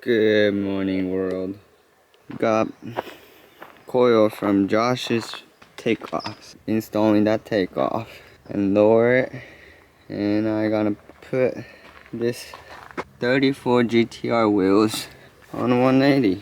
Good morning, world. Got coil from Josh's takeoff. Installing that takeoff and lower it. And I'm gonna put this 34 GTR wheels on 180.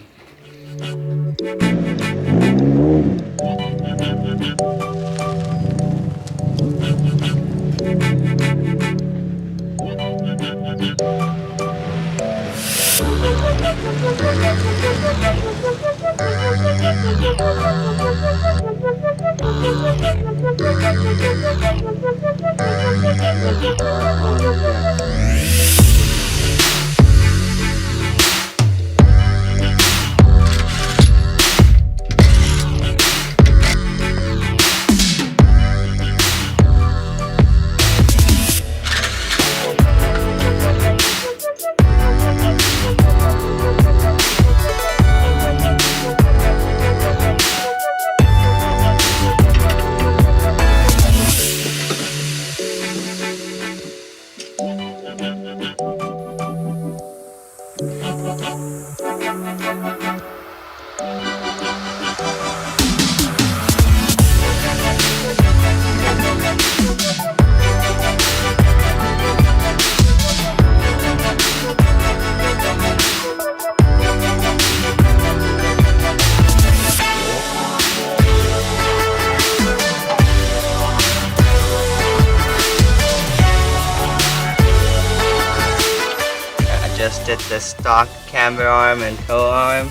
Adjusted the stock camber arm and toe arm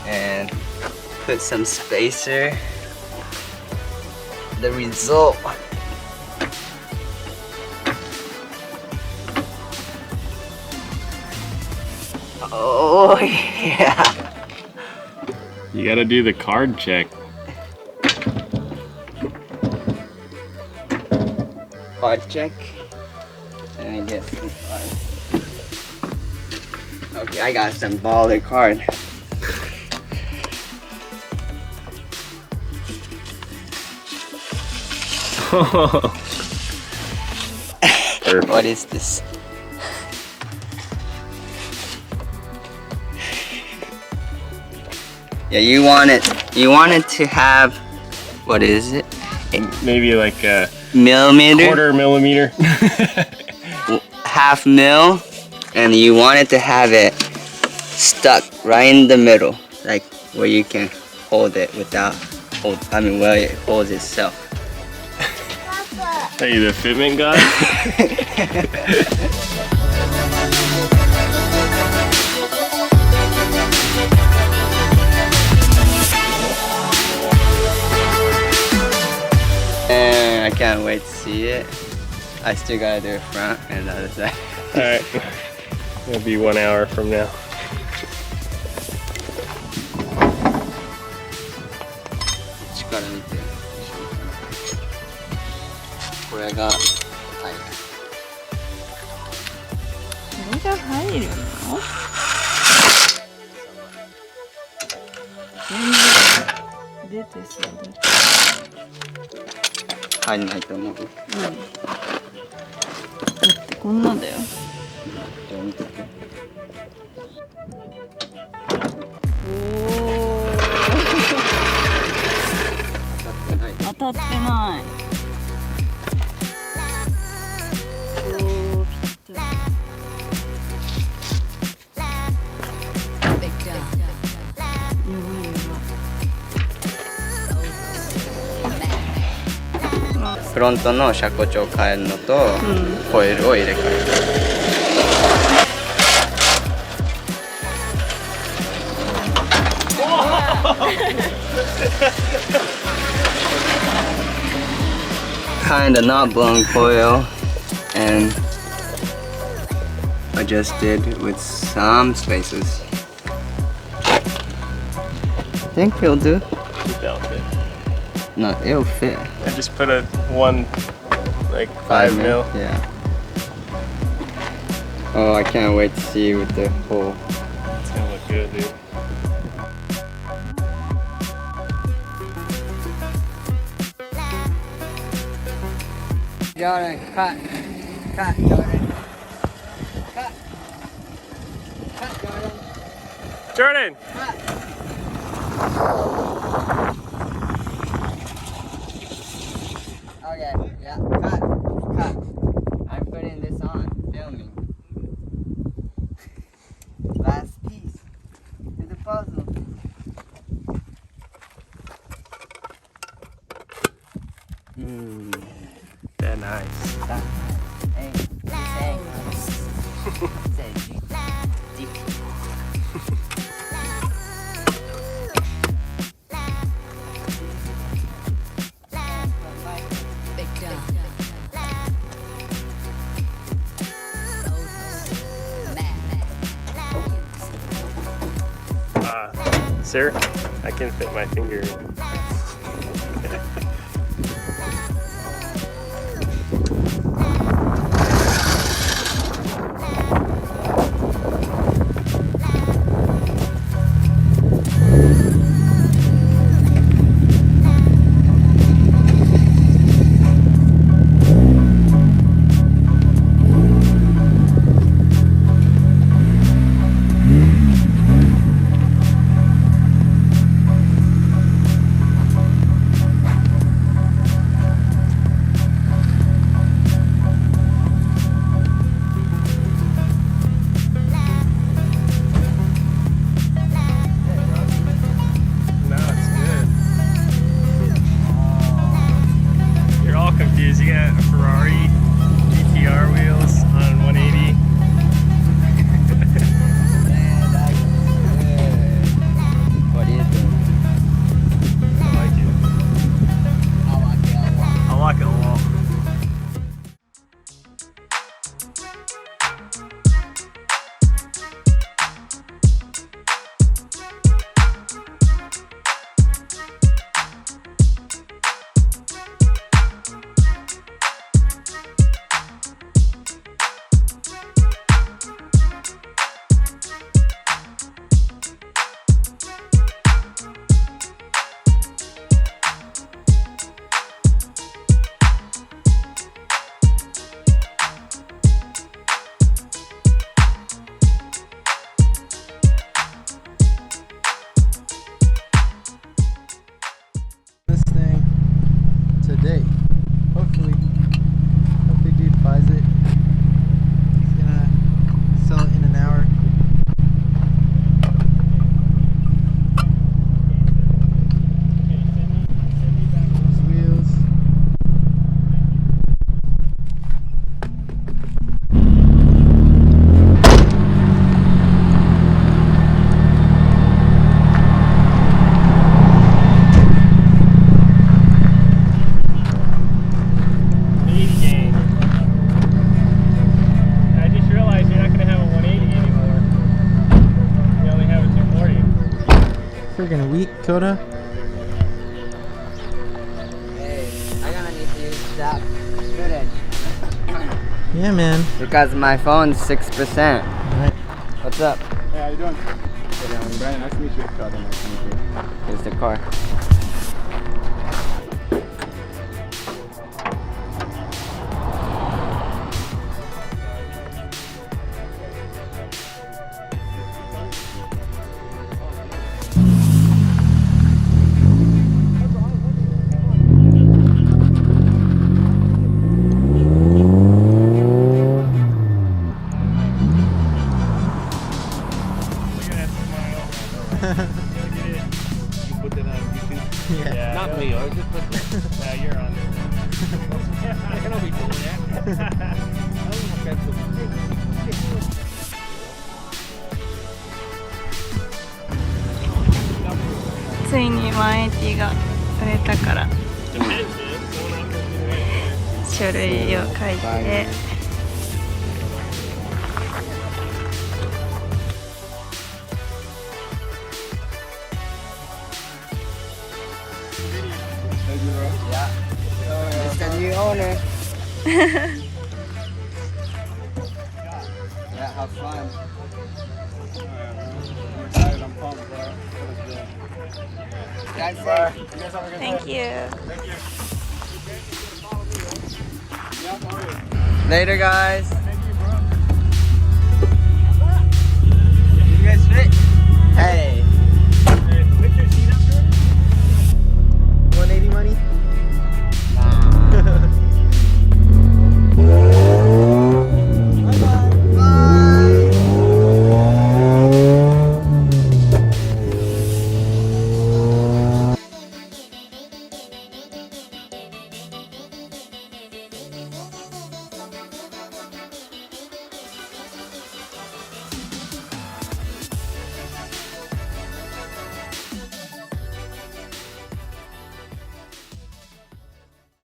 and put some spacer. The result, oh yeah, you gotta do the card check. card check. Let me get some card. Okay, I got some baller card. What is this? Yeah, you want it to have, what is it? Maybe like a Millimeter? quarter millimeter. Half mil, and you want it to have it stuck right in the middle, like where you can hold it without where it holds itself. Are you the fitment guy? And I can't wait to see it. I still gotta do the front and the other side. Alright, it'll be 1 hour from now. Where I got これが入るの？全然出てそうだ。入んないと思う。だってこんなんだよ。おお。当たってない。フロントの車高調を変えるのと、コイルを入れ替える。Kinda not blown coil and adjusted with some spaces. I think it'll do. That'll fit. No, it'll fit. I just put a like 5 mil. Yeah. Oh, I can't wait to see with the hole. It's gonna look good, dude. Jordan, cut. Cut, Jordan. Cut. Cut, Jordan. Jordan! Okay, yeah, cut. I'm putting this on, filming. Last piece to the puzzle. They're nice. Hey, say. Say, deep. Sir, I can fit my finger in. Confused. You got a Ferrari GTR wheels on 180. Man, that's good. What do you think? I like it. I like it a lot. I like it a lot. This thing today. Hopefully dude buys it. He's gonna sell it in an hour. Those wheels. I just realized you're not going to have a 180 anymore. You only have a 240. Freaking weak, Kota. Hey, I'm gonna need to use that footage. Yeah, man. Because my phone's 6%. Alright. What's up? Hey, how you doing? Hey, Brian, nice to meet you. Kota, nice to meet you. Here's the car. Put that on YouTube. Yeah. Not me, or just put Now you're on there. I cannot be doing that. I ついに180が売れたから書類を書いてYeah. It's the new owner. Yeah, have fun. We're excited, I'm pumped, bro. Guys, say. Thank you. Later, guys.